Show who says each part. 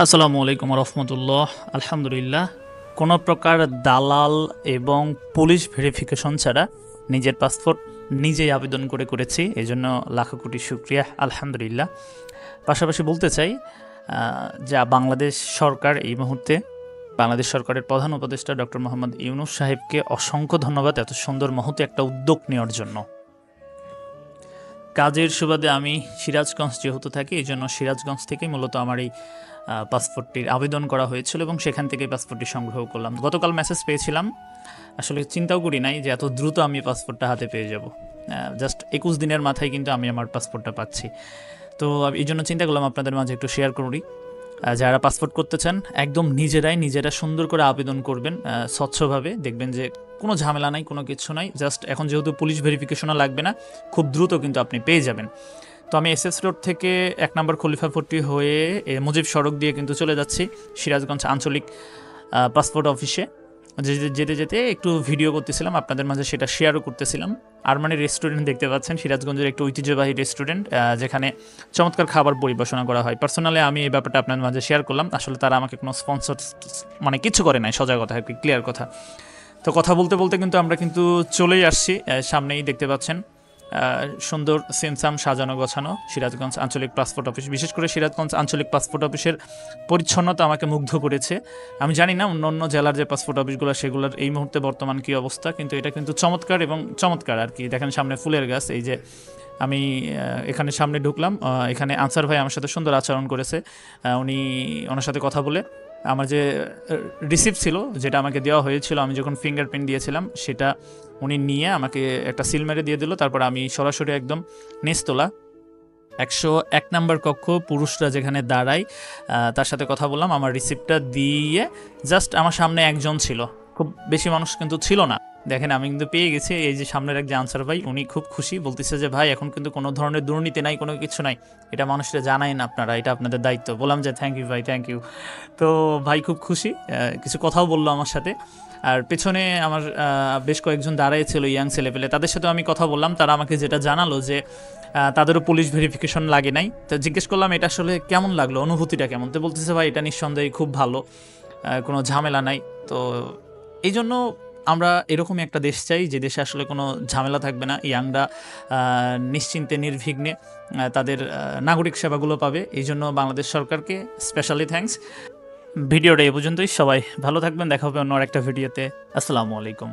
Speaker 1: আসসালামু আলাইকুম রহমতুল্লাহ। আলহামদুলিল্লাহ, কোনো প্রকার দালাল এবং পুলিশ ভেরিফিকেশন ছাড়া নিজের পাসপোর্ট নিজেই আবেদন করেছি, এজন্য লাখো কোটি শুক্রিয়া আলহামদুলিল্লাহ। পাশাপাশি বলতে চাই যা বাংলাদেশ সরকার এই মুহূর্তে বাংলাদেশ সরকারের প্রধান উপদেষ্টা ডক্টর মোহাম্মদ ইউনূস সাহেবকে অসংখ্য ধন্যবাদ এত সুন্দর মহতে একটা উদ্যোগ নেওয়ার জন্য। কাজের সুবাদে আমি সিরাজগঞ্জ যেহেতু থাকি, এই জন্য সিরাজগঞ্জ থেকেই মূলত আমার এই পাসপোর্টটির আবেদন করা হয়েছিল এবং সেখান থেকেই পাসপোর্টটি সংগ্রহ করলাম। গতকাল মেসেজ পেয়েছিলাম, আসলে চিন্তাও করি নাই যে এত দ্রুত আমি পাসপোর্টটা হাতে পেয়ে যাব। জাস্ট 21 দিনের মাথায় কিন্তু আমি আমার পাসপোর্টটা পাচ্ছি। তো এই জন্য চিন্তা করলাম আপনাদের মাঝে একটু শেয়ার করি। যারা পাসপোর্ট করতে চান একদম নিজেরা সুন্দর করে আবেদন করবেন, স্বচ্ছভাবে দেখবেন যে কোনো ঝামেলা নাই, কোনো কিছু নাই। জাস্ট এখন যেহেতু পুলিশ ভেরিফিকেশনও লাগবে না, খুব দ্রুত কিন্তু আপনি পেয়ে যাবেন। তো আমি এসএস রোড থেকে 1 নম্বর খলিফাপট্টি হয়ে মুজিব সড়ক দিয়ে কিন্তু চলে যাচ্ছি সিরাজগঞ্জ আঞ্চলিক পাসপোর্ট অফিসে। যেতে যেতে একটু ভিডিও করতেছিলাম, আপনাদের মাঝে সেটা শেয়ারও করতেছিলাম। আরমানি রেস্টুরেন্ট দেখতে পাচ্ছেন, সিরাজগঞ্জের একটু ঐতিহ্যবাহী রেস্টুরেন্ট, যেখানে চমৎকার খাবার পরিবেশনা করা হয়। পার্সোনালি আমি এই ব্যাপারটা আপনাদের মাঝে শেয়ার করলাম। আসলে তারা আমাকে কোনো স্পন্সর কিছু করে নাই, সোজা কথা, একটু ক্লিয়ার কথা। তো কথা বলতে বলতে কিন্তু আমরা কিন্তু চলেই আসছি, সামনেই দেখতে পাচ্ছেন সুন্দর সিমসাম সাজানো গোছানো সিরাজগঞ্জ আঞ্চলিক পাসপোর্ট অফিস। বিশেষ করে সিরাজগঞ্জ আঞ্চলিক পাসপোর্ট অফিসের পরিচ্ছন্নতা আমাকে মুগ্ধ করেছে। আমি জানি না অন্য অন্য জেলার যে পাসপোর্ট অফিসগুলো সেগুলোর এই মুহূর্তে বর্তমান কী অবস্থা, কিন্তু এটা কিন্তু চমৎকার এবং চমৎকার আর কি। দেখেন সামনে ফুলের গাছ, এই যে আমি এখানে সামনে ঢুকলাম, এখানে আনসার ভাই আমার সাথে সুন্দর আচরণ করেছে। ওনার সাথে কথা বলে আমার যে রিসিপ্ট ছিল, যেটা আমাকে দেওয়া হয়েছিল আমি যখন ফিঙ্গারপ্রিন্ট দিয়েছিলাম, সেটা উনি নিয়ে আমাকে একটা সিল মেরে দিয়ে দিল। তারপর আমি সরাসরি একদম নিচতলা 101 নম্বর কক্ষ পুরুষরা যেখানে দাঁড়ায় তার সাথে কথা বললাম। আমার রিসিপ্টটা দিয়ে জাস্ট আমার সামনে একজন ছিল, খুব বেশি মানুষ কিন্তু ছিল না। দেখেন আমি কিন্তু পেয়ে গেছি। এই যে সামনের এক যে আনসার ভাই, উনি খুব খুশি, বলতেছে যে ভাই এখন কিন্তু কোনো ধরনের দুর্নীতি নাই, কোনো কিছু নাই, এটা মানুষরা জানাই না আপনারা, এটা আপনাদের দায়িত্ব। বললাম যে থ্যাংক ইউ ভাই, থ্যাংক ইউ। তো ভাই খুব খুশি, কিছু কথাও বললো আমার সাথে। আর পেছনে আমার বেশ কয়েকজন দাঁড়ায় ছিল ইয়াং ছেলেপেলে, তাদের সাথেও আমি কথা বললাম। তারা আমাকে যেটা জানালো যে তাদেরও পুলিশ ভেরিফিকেশন লাগে নাই। তো জিজ্ঞেস করলাম এটা আসলে কেমন লাগলো, অনুভূতিটা কেমন। তো বলতেছে ভাই এটা নিঃসন্দেহে খুব ভালো, কোনো ঝামেলা নাই। তো এই জন্য আমরা এরকমই একটা দেশ চাই, যে দেশে আসলে কোনো ঝামেলা থাকবে না, ইয়াংরা নিশ্চিন্তে নির্বিঘ্নে তাদের নাগরিক সেবাগুলো পাবে। এই জন্য বাংলাদেশ সরকারকে স্পেশালি থ্যাঙ্কস। ভিডিওটা এই পর্যন্তই, সবাই ভালো থাকবেন, দেখা হবে অন্য আরেকটা ভিডিওতে। আসসালামু আলাইকুম।